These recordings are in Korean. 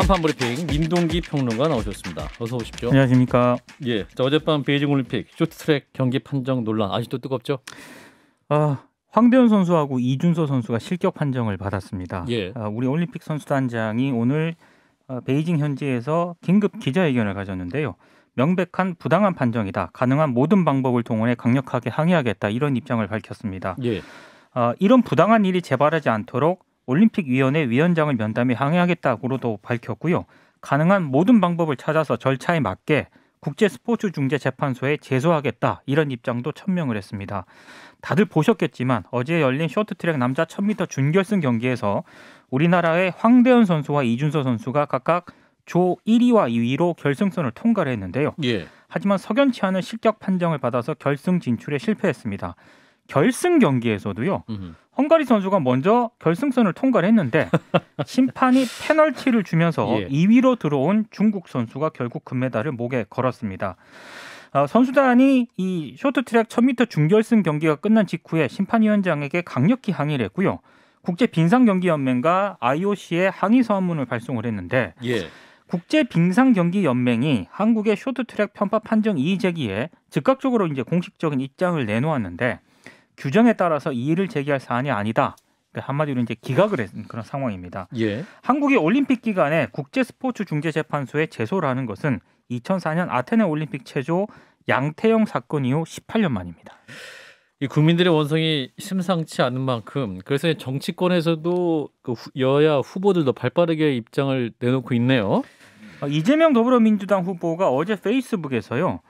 한판 브리핑 민동기 평론가 나오셨습니다. 어서 오십시오. 안녕하십니까. 예, 자, 어젯밤 베이징 올림픽 쇼트트랙 경기 판정 논란 아직도 뜨겁죠? 황대현 선수하고 이준서 선수가 실격 판정을 받았습니다. 예. 우리 올림픽 선수단장이 오늘 베이징 현지에서 긴급 기자회견을 가졌는데요. 명백한 부당한 판정이다. 가능한 모든 방법을 동원해 강력하게 항의하겠다. 이런 입장을 밝혔습니다. 예. 이런 부당한 일이 재발하지 않도록 올림픽위원회 위원장을 면담해 항의하겠다고도 밝혔고요. 가능한 모든 방법을 찾아서 절차에 맞게 국제스포츠중재재판소에 제소하겠다. 이런 입장도 천명을 했습니다. 다들 보셨겠지만 어제 열린 쇼트트랙 남자 1000m 준결승 경기에서 우리나라의 황대현 선수와 이준서 선수가 각각 조 1위와 2위로 결승선을 통과를 했는데요. 예. 하지만 석연치 않은 실격 판정을 받아서 결승 진출에 실패했습니다. 결승 경기에서도요. 헝가리 선수가 먼저 결승선을 통과를 했는데 심판이 페널티를 주면서 예. 2위로 들어온 중국 선수가 결국 금메달을 목에 걸었습니다. 선수단이 이 쇼트트랙 1000m 준결승 경기가 끝난 직후에 심판위원장에게 강력히 항의를 했고요. 국제빙상경기연맹과 IOC에 항의 서한문을 발송을 했는데 예. 국제빙상경기연맹이 한국의 쇼트트랙 편파 판정 이의 제기에 즉각적으로 이제 공식적인 입장을 내놓았는데 규정에 따라서 이의를 제기할 사안이 아니다. 한마디로 이제 기각을 했는 그런 상황입니다. 예. 한국이 올림픽 기간에 국제스포츠중재재판소에 제소를 하는 것은 2004년 아테네 올림픽 체조 양태영 사건 이후 18년 만입니다. 이 국민들의 원성이 심상치 않은 만큼 그래서 정치권에서도 그 여야 후보들도 발빠르게 입장을 내놓고 있네요. 이재명 더불어민주당 후보가 어제 페이스북에서요.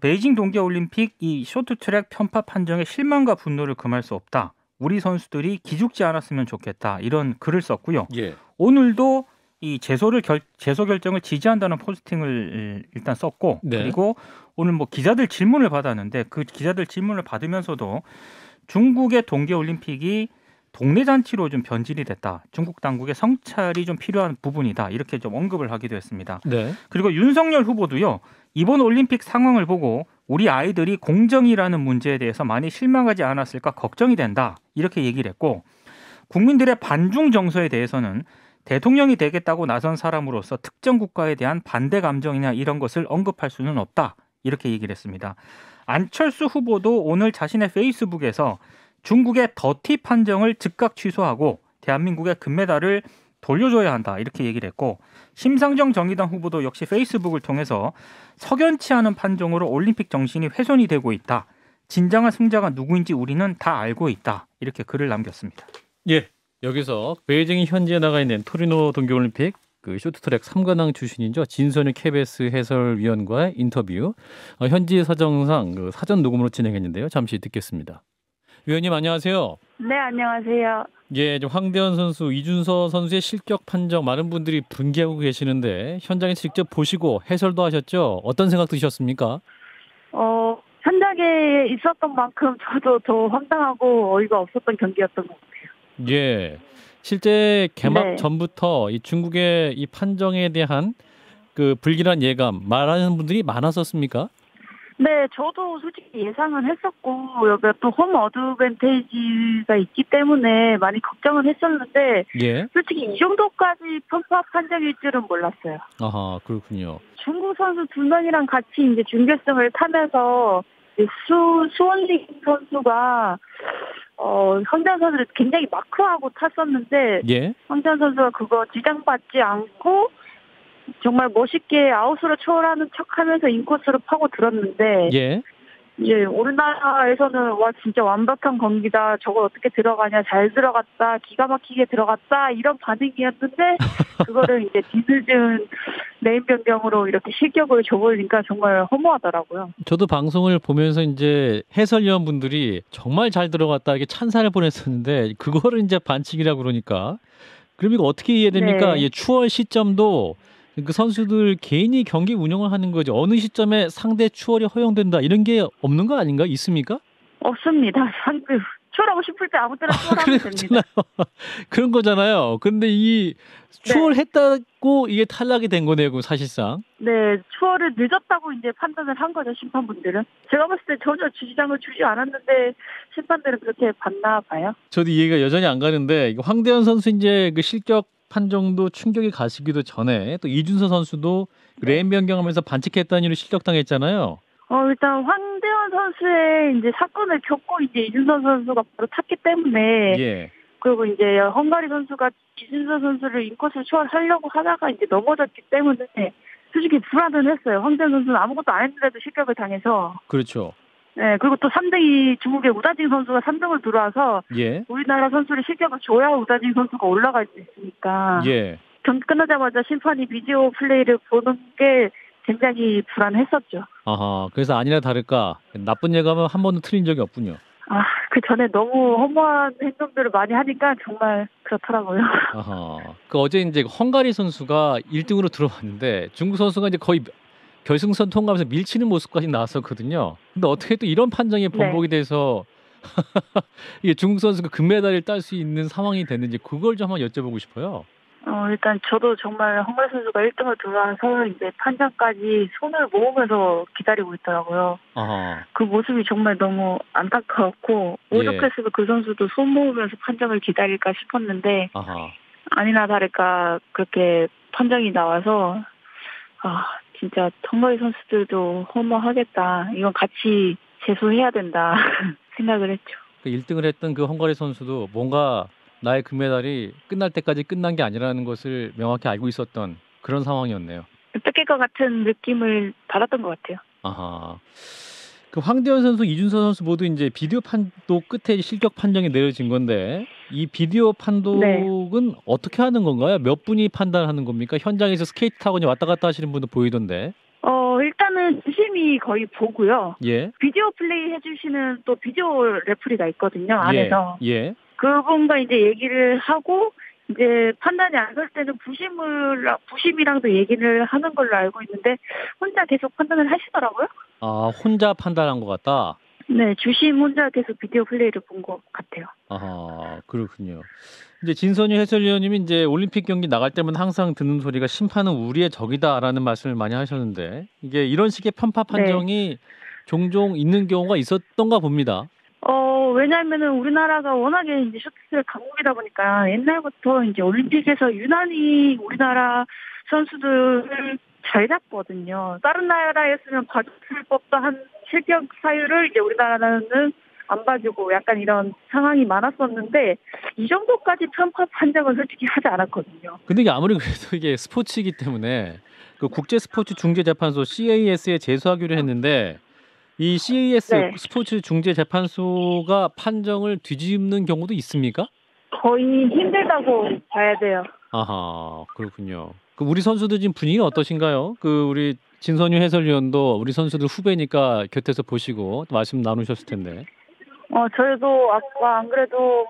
베이징 동계올림픽 이 쇼트트랙 편파 판정에 실망과 분노를 금할 수 없다. 우리 선수들이 기죽지 않았으면 좋겠다. 이런 글을 썼고요. 예. 오늘도 이 제소 결정을 지지한다는 포스팅을 일단 썼고 네. 그리고 오늘 뭐 기자들 질문을 받았는데 그 기자들 질문을 받으면서도 중국의 동계올림픽이 동네 잔치로 좀 변질이 됐다. 중국 당국의 성찰이 좀 필요한 부분이다. 이렇게 좀 언급을 하기도 했습니다. 네. 그리고 윤석열 후보도요. 이번 올림픽 상황을 보고 우리 아이들이 공정이라는 문제에 대해서 많이 실망하지 않았을까 걱정이 된다. 이렇게 얘기를 했고 국민들의 반중 정서에 대해서는 대통령이 되겠다고 나선 사람으로서 특정 국가에 대한 반대 감정이나 이런 것을 언급할 수는 없다. 이렇게 얘기를 했습니다. 안철수 후보도 오늘 자신의 페이스북에서 중국의 더티 판정을 즉각 취소하고 대한민국의 금메달을 돌려줘야 한다. 이렇게 얘기를 했고 심상정 정의당 후보도 역시 페이스북을 통해서 석연치 않은 판정으로 올림픽 정신이 훼손이 되고 있다. 진정한 승자가 누구인지 우리는 다 알고 있다. 이렇게 글을 남겼습니다. 예. 여기서 베이징 현지에 나가 있는 토리노 동계올림픽 그 쇼트트랙 3관왕 출신이죠. 진선유 KBS 해설위원과의 인터뷰. 현지 사정상 그 사전 녹음으로 진행했는데요. 잠시 듣겠습니다. 위원님 안녕하세요. 네, 안녕하세요. 예, 지금 황대현 선수, 이준서 선수의 실격 판정 많은 분들이 분개하고 계시는데 현장에서 직접 보시고 해설도 하셨죠. 어떤 생각 드셨습니까? 현장에 있었던 만큼 저도 더 황당하고 어이가 없었던 경기였던 것 같아요. 예, 실제 개막 네. 전부터 이 중국의 이 판정에 대한 그 불길한 예감 말하는 분들이 많았었습니까? 네, 저도 솔직히 예상은 했었고 여기가 또 홈 어드밴테이지가 있기 때문에 많이 걱정은 했었는데 예. 솔직히 이 정도까지 편파 판정일 줄은 몰랐어요. 아하, 그렇군요. 중국 선수 두 명이랑 같이 이제 준결승을 타면서 수원리 선수가 황대현 선수를 굉장히 마크하고 탔었는데 예. 황대현 선수가 그거 지장받지 않고 정말 멋있게 아웃으로 초월하는 척하면서 인코스로 파고 들었는데 예. 이제 우리나라에서는 와 진짜 완벽한 경기다. 저걸 어떻게 들어가냐. 잘 들어갔다. 기가 막히게 들어갔다. 이런 반응이었는데 그거를 이제 뒤늦은 레인 변경으로 이렇게 실격을 줘버리니까 정말 허무하더라고요. 저도 방송을 보면서 이제 해설위원분들이 정말 잘 들어갔다 이렇게 찬사를 보냈었는데 그거를 이제 반칙이라고 그러니까 그럼 이거 어떻게 이해됩니까? 네. 이 추월 시점도 그 선수들 개인이 경기 운영을 하는 거죠. 어느 시점에 상대 추월이 허용된다 이런 게 없는 거 아닌가? 있습니까? 없습니다. 추월하고 싶을 때 아무 때나 추월하면 됩니다. 그런 거잖아요. 근데 이 추월했다고 이게 탈락이 된 거네요. 그럼 사실상. 네, 추월을 늦었다고 이제 판단을 한 거죠, 심판분들은. 제가 봤을 때 전혀 지지장을 주지 않았는데 심판들은 그렇게 봤나 봐요. 저도 이해가 여전히 안 가는데 황대현 선수 이제 그 실격 판정도 충격이 가시기도 전에 또 이준서 선수도 레인 변경하면서 반칙했다는 이유로 실격당했잖아요. 일단 황대현 선수의 이제 사건을 겪고 이제 이준서 선수가 바로 탔기 때문에 예. 그리고 이제 헝가리 선수가 이준서 선수를 인코스 추월하려고 하다가 이제 넘어졌기 때문에 솔직히 불안은 했어요. 황대현 선수는 아무것도 안 했는데도 실격을 당해서. 그렇죠. 네, 그리고 또 3등이 중국의 우다징 선수가 3등을 들어와서 예. 우리나라 선수를 실격을 줘야 우다징 선수가 올라갈 수 있으니까. 예. 경기 끝나자마자 심판이 비디오 플레이를 보는 게 굉장히 불안했었죠. 아하. 그래서 아니나 다를까 나쁜 예감은 한 번도 틀린 적이 없군요. 그 전에 너무 허무한 행동들을 많이 하니까 정말 그렇더라고요. 아하. 그 어제 이제 헝가리 선수가 1등으로 들어왔는데 중국 선수가 이제 거의 결승선 통과하면서 밀치는 모습까지 나왔었거든요. 근데 어떻게 또 이런 판정이 번복이 돼서 이게 중국 선수가 금메달을 딸 수 있는 상황이 됐는지 그걸 좀 한번 여쭤보고 싶어요. 일단 저도 정말 헝가리 선수가 1등을 들어와서 이제 판정까지 손을 모으면서 기다리고 있더라고요. 아하. 그 모습이 정말 너무 안타까웠고 오죽했으면 그 선수도 손 모으면서 판정을 기다릴까 싶었는데 아하. 아니나 다를까 그렇게 판정이 나와서 진짜 헝가리 선수들도 허무하겠다. 이건 같이 제소해야 된다 생각을 했죠. 그 1등을 했던 그 헝가리 선수도 뭔가 나의 금메달이 끝날 때까지 끝난 게 아니라는 것을 명확히 알고 있었던 그런 상황이었네요. 뺏길 것 같은 느낌을 받았던 것 같아요. 아하. 그 황대현 선수, 이준서 선수 모두 이제 비디오 판독 끝에 실격 판정이 내려진 건데 이 비디오 판독은 어떻게 하는 건가요? 몇 분이 판단하는 겁니까? 현장에서 스케이트 타고 왔다 갔다 하시는 분도 보이던데. 일단은 주심이 거의 보고요. 예. 비디오 플레이 해주시는 또 비디오 레프리가 있거든요. 안에서. 예. 그분과 이제 얘기를 하고 이제 판단이 안 설 때는 부심이랑도 얘기를 하는 걸로 알고 있는데 혼자 계속 판단을 하시더라고요. 혼자 판단한 것 같다. 네, 주심 혼자 계속 비디오 플레이를 본 것 같아요. 아하, 그렇군요. 이제 진선유 해설위원님이 이제 올림픽 경기 나갈 때면 항상 듣는 소리가 심판은 우리의 적이다라는 말씀을 많이 하셨는데 이게 이런 식의 편파 판정이 종종 있는 경우가 있었던가 봅니다. 왜냐하면은 우리나라가 워낙에 이제 쇼트트랙 강국이다 보니까 옛날부터 이제 올림픽에서 유난히 우리나라 선수들을 잘 잡거든요. 다른 나라였으면 봐줬을 법도 한 실격 사유를 이제 우리나라는 안 봐주고 약간 이런 상황이 많았었는데 이 정도까지 편파 판정은 솔직히 하지 않았거든요. 근데 이게 아무리 그래도 이게 스포츠이기 때문에 그 국제 스포츠 중재 재판소 CAS에 제소하기로 했는데 이 CAS 스포츠 중재 재판소가 판정을 뒤집는 경우도 있습니까? 거의 힘들다고 봐야 돼요. 아하, 그렇군요. 그 우리 선수들 지금 분위기는 어떠신가요? 그 우리 진선유 해설위원도 우리 선수들 후배니까 곁에서 보시고 말씀 나누셨을 텐데. 저희도 아까 안 그래도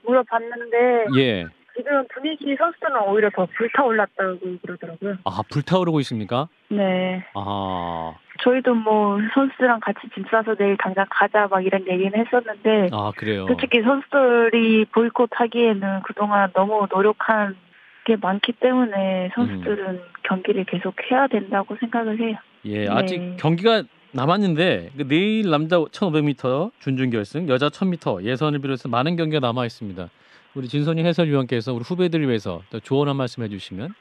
물어봤는데 예. 지금 분위기 선수들은 오히려 더 불타올랐다고 그러더라고요. 불타오르고 있습니까? 네. 저희도 뭐 선수들랑 같이 짐 싸서 내일 당장 가자 막 이런 얘기는 했었는데 그래요. 솔직히 선수들이 보이콧하기에는 그동안 너무 노력한 게 많기 때문에 선수들은 경기를 계속 해야 된다고 생각을 해요. 예, 아직 경기가 남았는데 내일 남자 1500m 준준결승, 여자 1000m 예선을 비롯해서 많은 경기가 남아 있습니다. 우리 진선유 해설위원께서 우리 후배들을 위해서 조언 한 말씀 해주시면.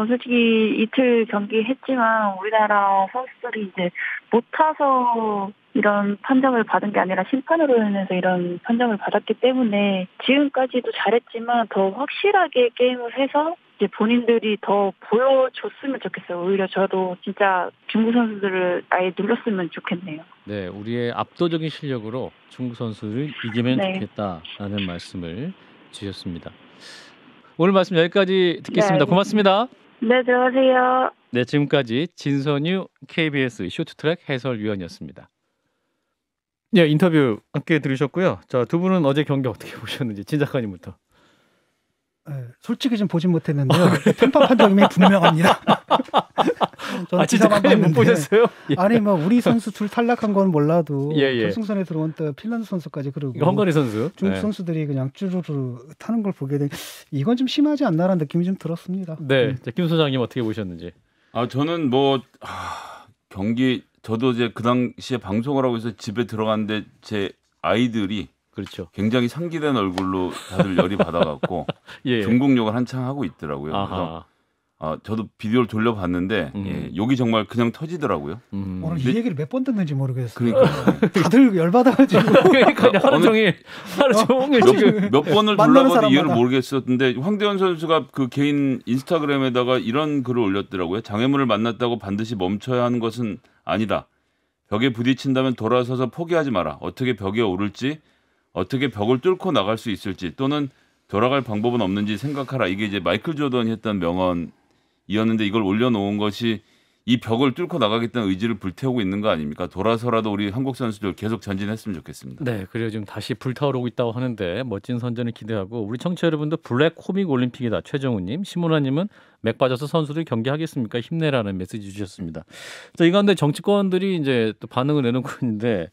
솔직히 이틀 경기 했지만 우리나라 선수들이 이제 못 타서 이런 판정을 받은 게 아니라 심판으로 인해서 이런 판정을 받았기 때문에 지금까지도 잘했지만 더 확실하게 게임을 해서 이제 본인들이 더 보여줬으면 좋겠어요. 오히려 저도 진짜 중국 선수들을 아예 눌렀으면 좋겠네요. 네, 우리의 압도적인 실력으로 중국 선수를 이기면 좋겠다라는 말씀을 주셨습니다. 오늘 말씀 여기까지 듣겠습니다. 고맙습니다. 네, 들어가세요. 네, 지금까지 진선유 KBS 쇼트트랙 해설위원이었습니다. 네, 인터뷰 함께 들으셨고요. 자, 두 분은 어제 경기 어떻게 보셨는지 진 작가님부터. 솔직히 좀 보진 못했는데요. 편파 판정이 분명합니다. 저는 진짜 못 보셨어요? 아니 뭐 우리 선수 둘 탈락한 건 몰라도 예. 결승선에 들어온 또 핀란드 선수까지 그러고 헝가리 선수 중국 선수들이 그냥 쭈루루 타는 걸 보게 되니 이건 좀 심하지 않나라는 느낌이 좀 들었습니다. 네, 김 소장님 어떻게 보셨는지. 저는 경기 저도 이제 그 당시에 방송을 하고 있어 집에 들어갔는데 제 아이들이 그렇죠. 굉장히 상기된 얼굴로 다들 열이 받아갖고 예. 중국 욕을 한창 하고 있더라고요. 아하. 그래서 저도 비디오를 돌려봤는데 예, 욕이 정말 그냥 터지더라고요. 오늘 이 얘기를 몇 번 듣는지 모르겠어요. 그러니까 다들 열받아가지고 그러니까 하루 종일 지금 몇 번을 만나는 돌려봐도 이해를 사람마다. 모르겠었는데 황대현 선수가 그 개인 인스타그램에다가 이런 글을 올렸더라고요. 장애물을 만났다고 반드시 멈춰야 하는 것은 아니다. 벽에 부딪힌다면 돌아서서 포기하지 마라. 어떻게 벽에 오를지, 어떻게 벽을 뚫고 나갈 수 있을지, 또는 돌아갈 방법은 없는지 생각하라. 이게 이제 마이클 조던이 했던 명언이었는데 이걸 올려놓은 것이 이 벽을 뚫고 나가겠다는 의지를 불태우고 있는 거 아닙니까? 돌아서라도 우리 한국 선수들 계속 전진했으면 좋겠습니다. 네, 그래요. 지금 다시 불타오르고 있다고 하는데 멋진 선전을 기대하고 우리 청취자 여러분도 블랙 코믹 올림픽이다. 최정우님, 심은하님은 맥 빠져서 선수들 경기하겠습니까? 힘내라는 메시지 주셨습니다. 자, 이 가운데 정치권들이 이제 또 반응을 내놓고 있는데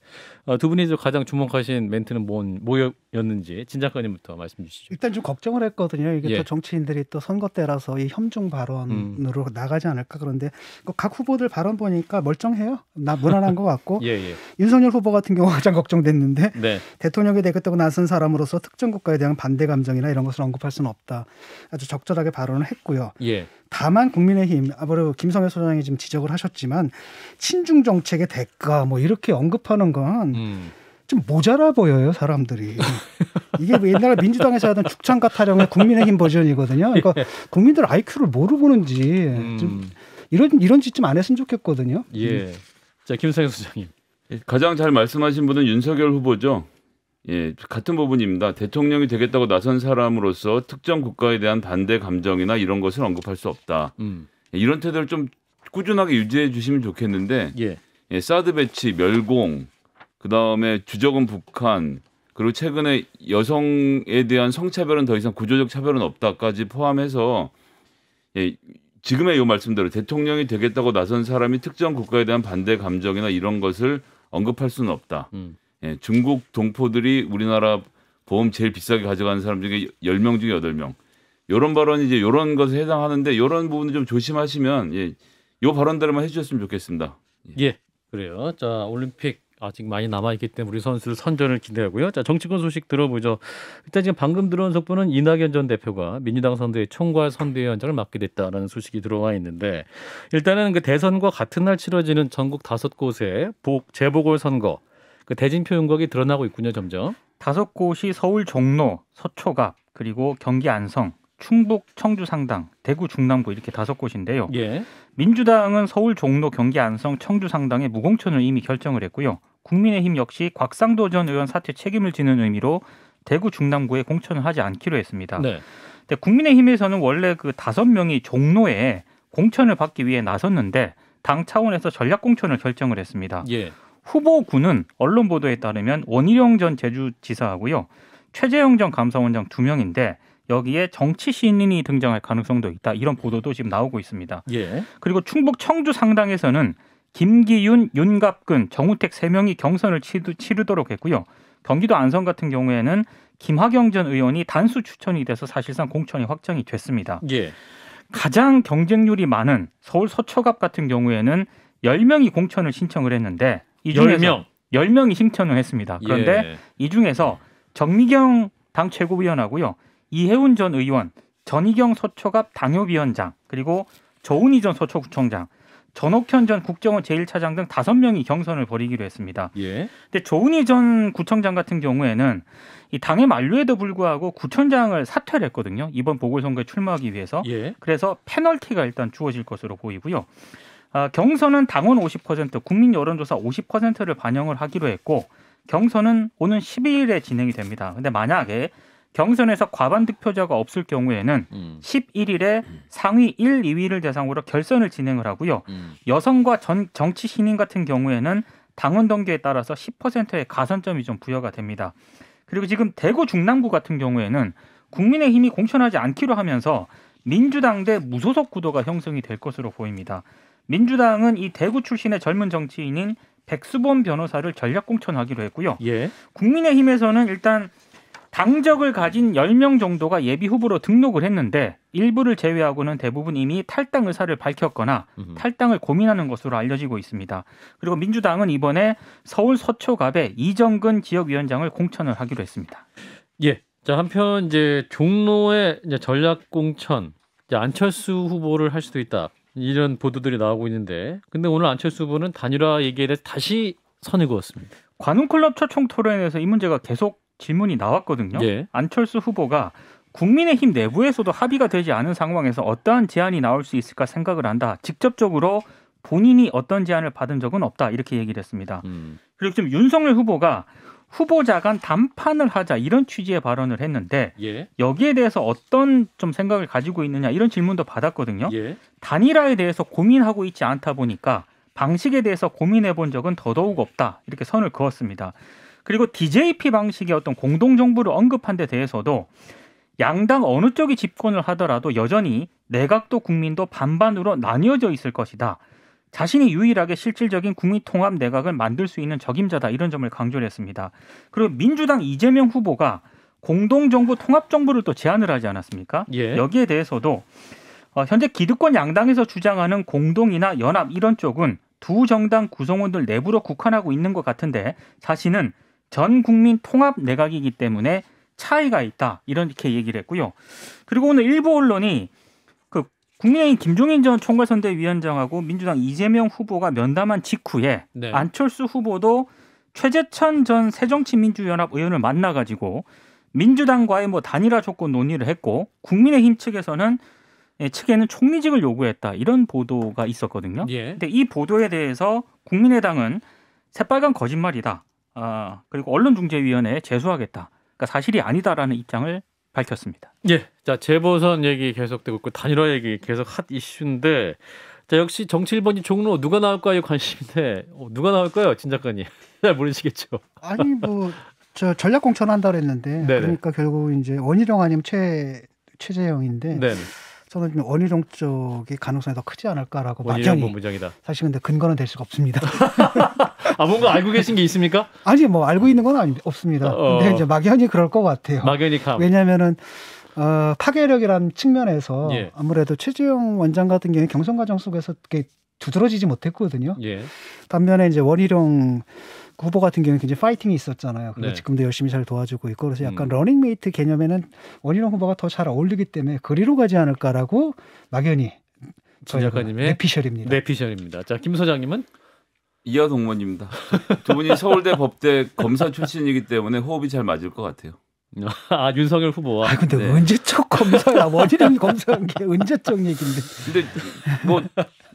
두 분이 가장 주목하신 멘트는 뭐였는지 진 작가님부터 말씀 주시죠. 일단 좀 걱정을 했거든요. 이게 예. 또 정치인들이 또 선거 때라서 이 혐중 발언으로 나가지 않을까. 그런데 각 후보들 발언 보니까 멀쩡해요. 무난한 것 같고 예, 예. 윤석열 후보 같은 경우 가장 걱정됐는데 네. 대통령이 되겠다고 나선 사람으로서 특정 국가에 대한 반대 감정이나 이런 것을 언급할 수는 없다. 아주 적절하게 발언을 했고요. 예. 다만 국민의힘 아무래도 김성애 소장이 지금 지적을 하셨지만 친중 정책의 대가 뭐 이렇게 언급하는 건 좀 모자라 보여요 사람들이. 이게 뭐 옛날에 민주당에서 하던 죽창가 타령의 국민의힘 버전이거든요. 그러니까 국민들 IQ를 모르보는지 좀 이런 짓 좀 안 했으면 좋겠거든요. 예. 자, 김성애 소장님. 가장 잘 말씀하신 분은 윤석열 후보죠. 예, 같은 부분입니다. 대통령이 되겠다고 나선 사람으로서 특정 국가에 대한 반대 감정이나 이런 것을 언급할 수 없다. 이런 태도를 좀 꾸준하게 유지해 주시면 좋겠는데 예. 사드 배치, 멸공, 그다음에 주적은 북한, 그리고 최근에 여성에 대한 성차별은 더 이상 구조적 차별은 없다까지 포함해서 지금의 이 말씀대로 대통령이 되겠다고 나선 사람이 특정 국가에 대한 반대 감정이나 이런 것을 언급할 수는 없다. 중국 동포들이 우리나라 보험 제일 비싸게 가져가는 사람 중에 10명 중에 8명. 이런 발언이 이제 이런 것에 해당하는데 이런 부분을 좀 조심하시면 이 발언대로만 해주셨으면 좋겠습니다. 예, 그래요. 자, 올림픽 아직 많이 남아있기 때문에 우리 선수들 선전을 기대하고요. 자, 정치권 소식 들어보죠. 일단 지금 방금 들어온 속보는 이낙연 전 대표가 민주당 선대위 총괄 선대위원장을 맡게 됐다라는 소식이 들어와 있는데 일단은 그 대선과 같은 날 치러지는 전국 5곳의 재보궐선거 그 대진표 윤곽이 드러나고 있군요, 점점. 5곳이 서울 종로, 서초갑, 그리고 경기 안성, 충북 청주 상당, 대구 중남구 이렇게 5곳인데요. 예. 민주당은 서울 종로, 경기 안성, 청주 상당에 무공천을 이미 결정을 했고요. 국민의힘 역시 곽상도 전 의원 사퇴 책임을 지는 의미로 대구 중남구에 공천을 하지 않기로 했습니다. 네. 근데 국민의힘에서는 원래 그 5명이 종로에 공천을 받기 위해 나섰는데 당 차원에서 전략 공천을 결정을 했습니다. 예. 후보군은 언론 보도에 따르면 원희룡 전 제주지사하고요. 최재형 전 감사원장 2명인데 여기에 정치 신인이 등장할 가능성도 있다. 이런 보도도 지금 나오고 있습니다. 예. 그리고 충북 청주 상당에서는 김기윤, 윤갑근, 정우택 3명이 경선을 치르도록 했고요. 경기도 안성 같은 경우에는 김하경 전 의원이 단수 추천이 돼서 사실상 공천이 확정이 됐습니다. 예. 가장 경쟁률이 많은 서울 서초갑 같은 경우에는 10명이 공천을 신청을 했는데 이 중에서 10명이 신청을 했습니다. 그런데 예. 이 중에서 정미경 당 최고위원하고요. 이혜훈 전 의원, 전희경 서초갑 당협위원장, 그리고 조은희 전 서초구청장, 전옥현 전 국정원 제1차장 등 5명이 경선을 벌이기로 했습니다. 예. 근데 조은희 전 구청장 같은 경우에는 이 당의 만류에도 불구하고 구청장을 사퇴를 했거든요. 이번 보궐선거에 출마하기 위해서. 예. 그래서 페널티가 일단 주어질 것으로 보이고요. 경선은 당원 50%, 국민 여론조사 50%를 반영을 하기로 했고 경선은 오는 12일에 진행이 됩니다. 근데 만약에 경선에서 과반 득표자가 없을 경우에는 11일에 상위 1, 2위를 대상으로 결선을 진행을 하고요. 여성과 정치 신인 같은 경우에는 당원 동기에 따라서 10%의 가산점이 좀 부여가 됩니다. 그리고 지금 대구 중남구 같은 경우에는 국민의힘이 공천하지 않기로 하면서 민주당 대 무소속 구도가 형성이 될 것으로 보입니다. 민주당은 이 대구 출신의 젊은 정치인인 백수범 변호사를 전략 공천하기로 했고요. 예. 국민의힘에서는 일단 당적을 가진 10명 정도가 예비 후보로 등록을 했는데 일부를 제외하고는 대부분 이미 탈당 의사를 밝혔거나 탈당을 고민하는 것으로 알려지고 있습니다. 그리고 민주당은 이번에 서울 서초갑에 이정근 지역위원장을 공천을 하기로 했습니다. 예. 자, 한편 이제 종로의 이제 전략 공천, 이제 안철수 후보를 할 수도 있다. 이런 보도들이 나오고 있는데, 근데 오늘 안철수 후보는 단일화 얘기에 대해서 다시 선을 그었습니다. 관훈클럽 초청 토론에서 이 문제가 계속 질문이 나왔거든요. 예. 안철수 후보가 국민의힘 내부에서도 합의가 되지 않은 상황에서 어떠한 제안이 나올 수 있을까 생각을 한다. 직접적으로 본인이 어떤 제안을 받은 적은 없다. 이렇게 얘기를 했습니다. 그리고 지금 윤석열 후보가 후보자 간 담판을 하자 이런 취지의 발언을 했는데 예. 여기에 대해서 어떤 좀 생각을 가지고 있느냐 이런 질문도 받았거든요. 예. 단일화에 대해서 고민하고 있지 않다 보니까 방식에 대해서 고민해 본 적은 더더욱 없다. 이렇게 선을 그었습니다. 그리고 DJP 방식의 어떤 공동정부를 언급한 데 대해서도 양당 어느 쪽이 집권을 하더라도 여전히 내각도 국민도 반반으로 나뉘어져 있을 것이다. 자신이 유일하게 실질적인 국민통합 내각을 만들 수 있는 적임자다. 이런 점을 강조를 했습니다. 그리고 민주당 이재명 후보가 공동정부 통합정부를 또 제안을 하지 않았습니까? 예. 여기에 대해서도 현재 기득권 양당에서 주장하는 공동이나 연합 이런 쪽은 두 정당 구성원들 내부로 국한하고 있는 것 같은데 자신은 전 국민 통합 내각이기 때문에 차이가 있다. 이렇게 얘기를 했고요. 그리고 오늘 일부 언론이 국민의힘 김종인 전 총괄선대위원장하고 민주당 이재명 후보가 면담한 직후에 네. 안철수 후보도 최재천 전 새정치민주연합 의원을 만나가지고 민주당과의 단일화 조건 논의를 했고 국민의힘 측에는 총리직을 요구했다. 이런 보도가 있었거든요. 예. 근데 이 보도에 대해서 국민의당은 새빨간 거짓말이다. 그리고 언론중재위원회에 제소하겠다. 그러니까 사실이 아니다라는 입장을 밝혔습니다. 예. 자, 재보선 얘기 계속되고 있고 단일화 얘기 계속 핫 이슈인데, 자, 역시 정치 1번지 종로 누가 나올까요? 관심인데 누가 나올까요? 진 작가님. 잘 모르시겠죠. 아니 저 전략 공천한다 그랬는데 네네. 그러니까 결국 이제 원희룡 아니면 최재형인데 네. 저는 좀 원희룡 쪽이 가능성이 더 크지 않을까라고 원희룡 막연히. 본부장이다. 사실 근데 근거는 될 수가 없습니다. 뭔가 알고 계신 게 있습니까? 아니 알고 있는 건 없습니다. 근데 이제 막연히 그럴 것 같아요. 막연히 감. 왜냐하면은 파괴력이라는 측면에서 예. 아무래도 최재형 원장 같은 경우에 경선 과정 속에서 이렇게 두드러지지 못했거든요. 예. 반면에 이제 원희룡 후보 같은 경우는 굉장히 파이팅이 있었잖아요. 그리고 네. 지금도 열심히 잘 도와주고 있고 그래서 약간 러닝메이트 개념에는 원희룡 후보가 더 잘 어울리기 때문에 그리로 가지 않을까라고 막연히 진 작가님의 내피셜입니다. 내피셜입니다. 자, 김 소장님은 이하 동문입니다. 두 분이 서울대 법대 검사 출신이기 때문에 호흡이 잘 맞을 것 같아요. 윤석열 후보와. 근데 네. 언제적 검사야? 원희룡 검사한 게 언제적 얘기인데. 근데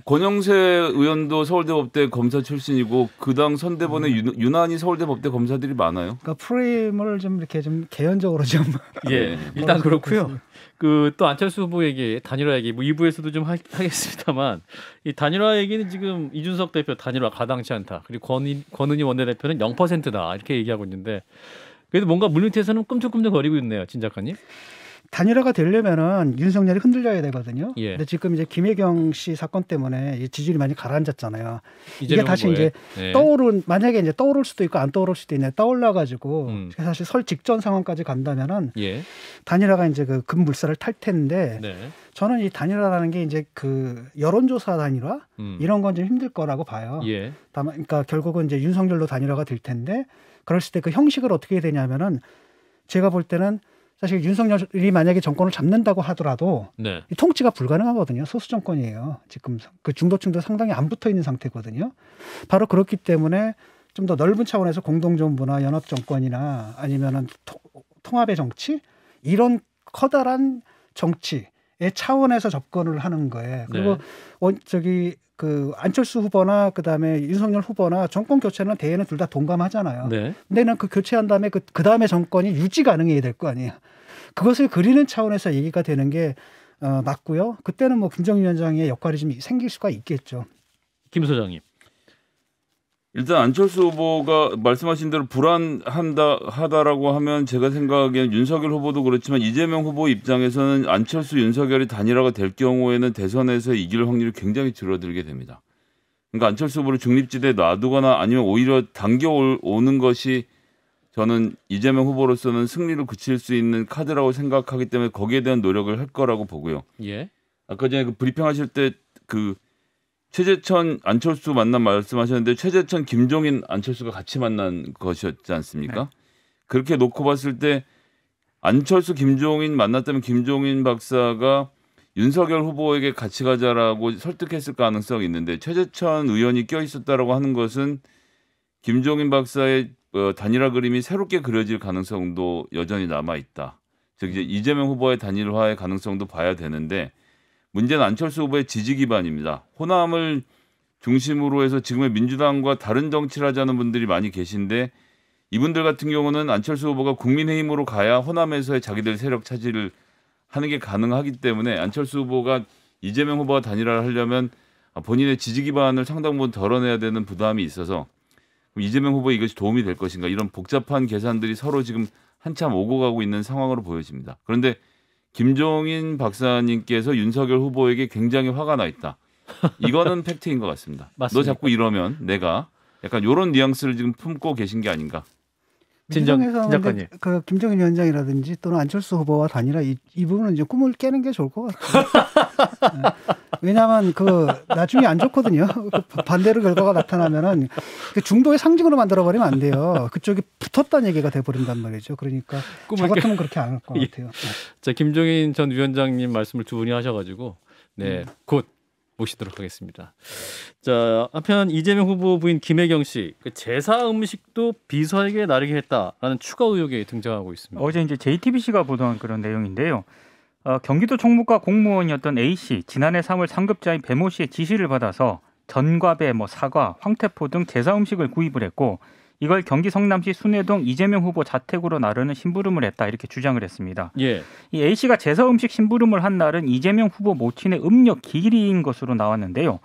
권영세 의원도 서울대 법대 검사 출신이고 그 당 선대본에 유난히 서울대 법대 검사들이 많아요. 그러니까 프레임을 좀 이렇게 좀 개연적으로 좀. 예, 일단 그렇고요. 또 안철수 후보 얘기, 단일화 얘기 2부에서도 좀 하겠습니다만 이 단일화 얘기는 지금 이준석 대표 단일화 가당치 않다. 그리고 권은희 원내대표는 0%다. 이렇게 얘기하고 있는데 그래도 뭔가 물밑에서는 꿈틀꿈틀거리고 있네요. 진 작가님. 단일화가 되려면은 윤석열이 흔들려야 되거든요. 예. 근데 지금 이제 김혜경 씨 사건 때문에 지지율이 많이 가라앉았잖아요. 이게 이재명 다시 후보의. 이제 만약에 이제 떠오를 수도 있고 안 떠오를 수도 있는데 떠올라가지고 사실 설 직전 상황까지 간다면은 예. 단일화가 이제 그 급물살을 탈 텐데 네. 저는 이 단일화라는 게 이제 그 여론조사 단일화 이런 건 좀 힘들 거라고 봐요. 예. 다만 그러니까 결국은 이제 윤석열로 단일화가 될 텐데 그랬을 때 그 형식을 어떻게 해야 되냐면은 제가 볼 때는 사실 윤석열이 만약에 정권을 잡는다고 하더라도 네. 이 통치가 불가능하거든요. 소수 정권이에요. 지금 그 중도층도 상당히 안 붙어 있는 상태거든요. 바로 그렇기 때문에 좀 더 넓은 차원에서 공동정부나 연합정권이나 아니면은 통합의 정치 이런 커다란 정치의 차원에서 접근을 하는 거예요. 그리고 그 안철수 후보나 그다음에 윤석열 후보나 정권 교체는 대회는 둘 다 동감하잖아요. 네. 근데는 그 교체한 다음에 그 다음에 정권이 유지 가능해야 될 거 아니에요. 그것을 그리는 차원에서 얘기가 되는 게 맞고요. 그때는 김정인 위원장의 역할이 좀 생길 수가 있겠죠. 김 소장님. 일단 안철수 후보가 말씀하신 대로 불안하다라고 하면 제가 생각하기엔 윤석열 후보도 그렇지만 이재명 후보 입장에서는 안철수 윤석열이 단일화가 될 경우에는 대선에서 이길 확률이 굉장히 줄어들게 됩니다. 그러니까 안철수 후보를 중립지대에 놔두거나 아니면 오히려 당겨오는 것이 저는 이재명 후보로서는 승리로 그칠 수 있는 카드라고 생각하기 때문에 거기에 대한 노력을 할 거라고 보고요. 예. 아까 전에 그 브리핑하실 때 그 최재천 안철수 만남 말씀하셨는데 최재천 김종인 안철수가 같이 만난 것이었지 않습니까? 네. 그렇게 놓고 봤을 때 안철수 김종인 만났다면 김종인 박사가 윤석열 후보에게 같이 가자라고 설득했을 가능성이 있는데 최재천 의원이 껴 있었다라고 하는 것은 김종인 박사의 단일화 그림이 새롭게 그려질 가능성도 여전히 남아 있다. 즉 이제 이재명 후보의 단일화의 가능성도 봐야 되는데 문제는 안철수 후보의 지지 기반입니다. 호남을 중심으로 해서 지금의 민주당과 다른 정치를 하자는 분들이 많이 계신데 이분들 같은 경우는 안철수 후보가 국민의힘으로 가야 호남에서의 자기들 세력 차지를 하는 게 가능하기 때문에 안철수 후보가 이재명 후보와 단일화를 하려면 본인의 지지 기반을 상당 부분 덜어내야 되는 부담이 있어서 이재명 후보에 이것이 도움이 될 것인가 이런 복잡한 계산들이 서로 지금 한참 오고 가고 있는 상황으로 보여집니다. 그런데 김종인 박사님께서 윤석열 후보에게 굉장히 화가 나 있다. 이거는 팩트인 것 같습니다. 맞습니까? 너 자꾸 이러면 내가 약간 이런 뉘앙스를 지금 품고 계신 게 아닌가. 민주당에서 진작가님. 그 김종인 위원장이라든지 또는 안철수 후보와 단일화 이 부분은 이제 꿈을 깨는 게 좋을 것 같아요. 왜냐하면 그 나중에 안 좋거든요. 그 반대로 결과가 나타나면은 그 중도의 상징으로 만들어버리면 안 돼요. 그쪽이 붙었다는 얘기가 돼버린단 말이죠. 그러니까 저 같으면 그렇게 안 할 것 같아요. 자, 김종인 전 위원장님 말씀을 두 분이 하셔가지고 네, 곧 모시도록 하겠습니다. 자, 한편 이재명 후보 부인 김혜경 씨, 그 제사 음식도 비서에게 나르게 했다라는 추가 의혹이 등장하고 있습니다. 어제 이제 JTBC가 보도한 그런 내용인데요. 경기도 총무과 공무원이었던 A 씨 지난해 3월 상급자인 배모 씨의 지시를 받아서 전과배, 사과, 황태포 등 제사 음식을 구입을 했고 이걸 경기 성남시 순회동 이재명 후보 자택으로 나르는 심부름을 했다 이렇게 주장을 했습니다. 예. 이 A 씨가 제사 음식 심부름을 한 날은 이재명 후보 모친의 음력 기일인 것으로 나왔는데요.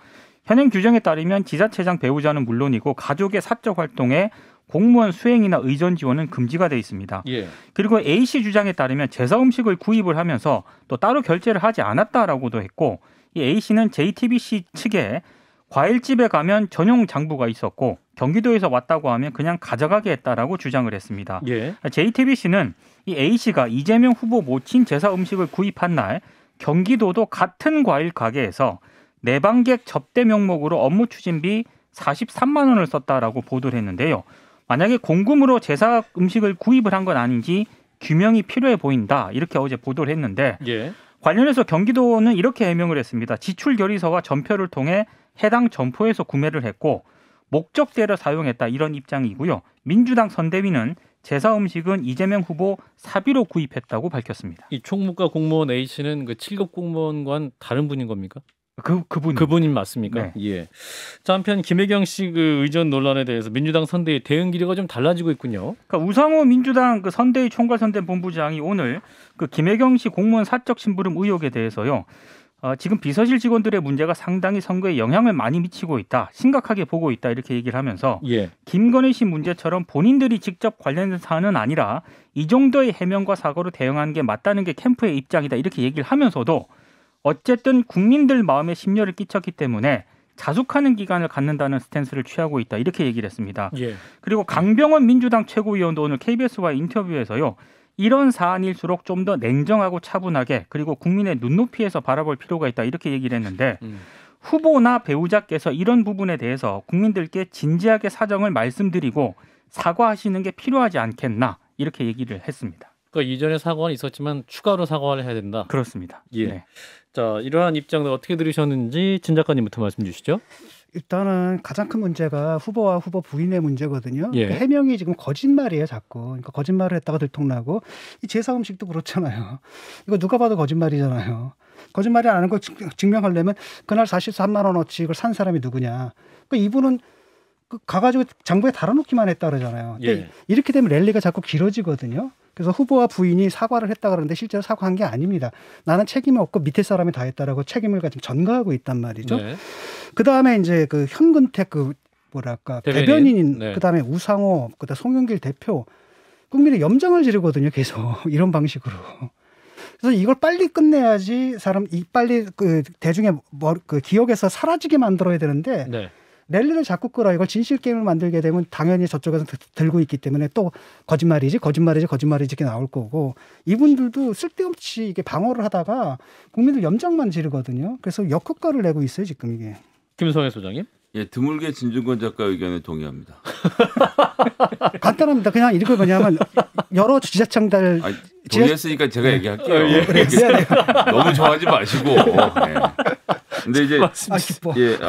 현행 규정에 따르면 지자체장 배우자는 물론이고 가족의 사적 활동에 공무원 수행이나 의전 지원은 금지가 돼 있습니다. 예. 그리고 A 씨 주장에 따르면 제사 음식을 구입을 하면서 또 따로 결제를 하지 않았다라고도 했고 이 A 씨는 JTBC 측에 과일집에 가면 전용 장부가 있었고 경기도에서 왔다고 하면 그냥 가져가게 했다라고 주장을 했습니다. 예. JTBC는 이 A 씨가 이재명 후보 모친 제사 음식을 구입한 날 경기도도 같은 과일 가게에서 내방객 접대 명목으로 업무 추진비 43만 원을 썼다라고 보도를 했는데요. 만약에 공금으로 제사 음식을 구입을 한 건 아닌지 규명이 필요해 보인다 이렇게 어제 보도를 했는데 예. 관련해서 경기도는 이렇게 해명을 했습니다. 지출 결의서와 전표를 통해 해당 점포에서 구매를 했고 목적대로 사용했다 이런 입장이고요. 민주당 선대위는 제사 음식은 이재명 후보 사비로 구입했다고 밝혔습니다. 이 총무과 공무원 A 씨는 그 7급 공무원과는 다른 분인 겁니까? 그분이 맞습니까? 네. 예. 자, 한편 김혜경 씨 그 의전 논란에 대해서 민주당 선대위 대응 기류가 좀 달라지고 있군요. 그러니까 우상호 민주당 그 선대위 총괄선대본부장이 오늘 그 김혜경 씨 공무원 사적 심부름 의혹에 대해서요. 지금 비서실 직원들의 문제가 상당히 선거에 영향을 많이 미치고 있다. 심각하게 보고 있다. 이렇게 얘기를 하면서 예. 김건희 씨 문제처럼 본인들이 직접 관련된 사안은 아니라 이 정도의 해명과 사고로 대응하는 게 맞다는 게 캠프의 입장이다. 이렇게 얘기를 하면서도 어쨌든 국민들 마음에 심려를 끼쳤기 때문에 자숙하는 기간을 갖는다는 스탠스를 취하고 있다. 이렇게 얘기를 했습니다. 예. 그리고 강병원 민주당 최고위원도 오늘 KBS와의 인터뷰에서요. 이런 사안일수록 좀 더 냉정하고 차분하게 그리고 국민의 눈높이에서 바라볼 필요가 있다. 이렇게 얘기를 했는데 후보나 배우자께서 이런 부분에 대해서 국민들께 진지하게 사정을 말씀드리고 사과하시는 게 필요하지 않겠나 이렇게 얘기를 했습니다. 그러니까 이전에 사과는 있었지만 추가로 사과를 해야 된다. 그렇습니다. 예. 네. 자, 이러한 입장을 어떻게 들으셨는지 진 작가님부터 말씀 주시죠. 일단은 가장 큰 문제가 후보와 후보 부인의 문제거든요. 예. 그러니까 해명이 지금 거짓말이에요, 자꾸. 그러니까 거짓말을 했다가 들통나고 이 제사 음식도 그렇잖아요. 이거 누가 봐도 거짓말이잖아요. 거짓말이 안 하는 걸 증명하려면 그날 43만 원어치 이걸 산 사람이 누구냐. 그러니까 이분은 가가지고 장부에 달아놓기만 했다 그러잖아요. 근데 예. 이렇게 되면 랠리가 자꾸 길어지거든요. 그래서 후보와 부인이 사과를 했다 그러는데 실제로 사과한 게 아닙니다. 나는 책임이 없고 밑에 사람이 다 했다라고 책임을 가지고 전가하고 있단 말이죠. 네. 그 다음에 이제 그 현근택 대변인, 네. 그 다음에 우상호, 그 다음 송영길 대표, 국민의 염장을 지르거든요. 계속 이런 방식으로. 그래서 이걸 빨리 끝내야지 빨리 그 대중의 그 기억에서 사라지게 만들어야 되는데 네. 랠리를 자꾸 끌어 이걸 진실 게임을 만들게 되면 당연히 저쪽에서 들고 있기 때문에 또 거짓말이지 이렇게 나올 거고 이분들도 쓸데없이 이게 방어를 하다가 국민들 염장만 지르거든요. 그래서 역효과를 내고 있어요 지금 이게. 김성애 소장님. 예, 드물게 진중권 작가 의견에 동의합니다. 간단합니다. 그냥 이걸 뭐냐면 여러 지자청들 동의했으니까 제가 얘기할게요. 예, 그래. 너무 좋아하지 마시고. 예. 근데 이제 기뻐. 예.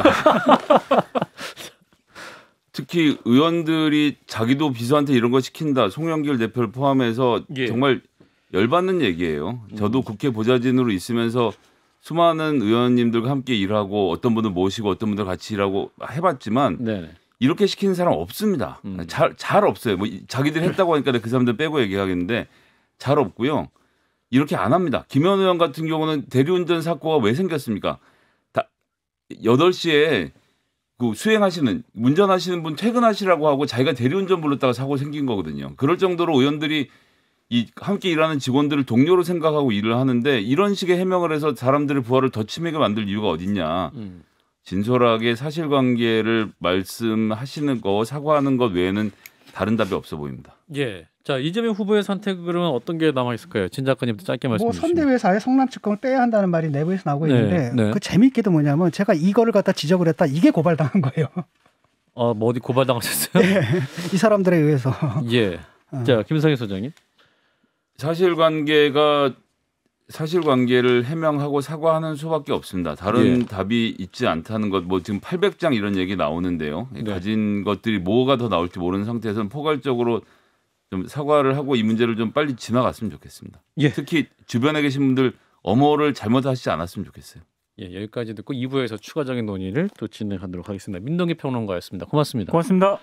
특히 의원들이 자기도 비서한테 이런 거 시킨다. 송영길 대표를 포함해서 예. 정말 열받는 얘기예요. 저도 국회 보좌진으로 있으면서 수많은 의원님들과 함께 일하고 어떤 분들 모시고 어떤 분들 같이 일하고 해봤지만 네. 이렇게 시키는 사람 없습니다. 잘 없어요. 뭐 자기들이 했다고 하니까 그 사람들 빼고 얘기하겠는데 잘 없고요. 이렇게 안 합니다. 김현 의원 같은 경우는 대리운전 사고가 왜 생겼습니까? 8시에 그 수행하시는 운전하시는 분 퇴근하시라고 하고 자기가 대리운전 불렀다가 사고 생긴 거거든요. 그럴 정도로 의원들이 이 함께 일하는 직원들을 동료로 생각하고 일을 하는데 이런 식의 해명을 해서 사람들의 부하를 더 치매게 만들 이유가 어딨냐. 진솔하게 사실관계를 말씀하시는 거 사과하는 것 외에는 다른 답이 없어 보입니다. 예. 자, 이재명 후보의 선택은 어떤 게 남아 있을까요? 진 작가님도 짧게 말씀해 뭐 주시면. 선대회사에 성남특검을 빼야 한다는 말이 내부에서 나오고 있는데 네. 그 재미있게도 뭐냐면 제가 이거를 갖다 지적을 했다 이게 고발당한 거예요. 뭐 어디 고발당하셨어요? 이 사람들에 의해서. 예. 자, 김성애 소장님. 사실관계를 해명하고 사과하는 수밖에 없습니다. 다른 답이 있지 않다는 것. 뭐 지금 800장 이런 얘기 나오는데요. 네. 가진 것들이 뭐가 더 나올지 모르는 상태에서는 포괄적으로 좀 사과를 하고 이 문제를 좀 빨리 지나갔으면 좋겠습니다. 예. 특히 주변에 계신 분들 엄호를 잘못하시지 않았으면 좋겠어요. 예, 여기까지 듣고 2부에서 추가적인 논의를 또 진행하도록 하겠습니다. 민동기 평론가였습니다. 고맙습니다. 고맙습니다.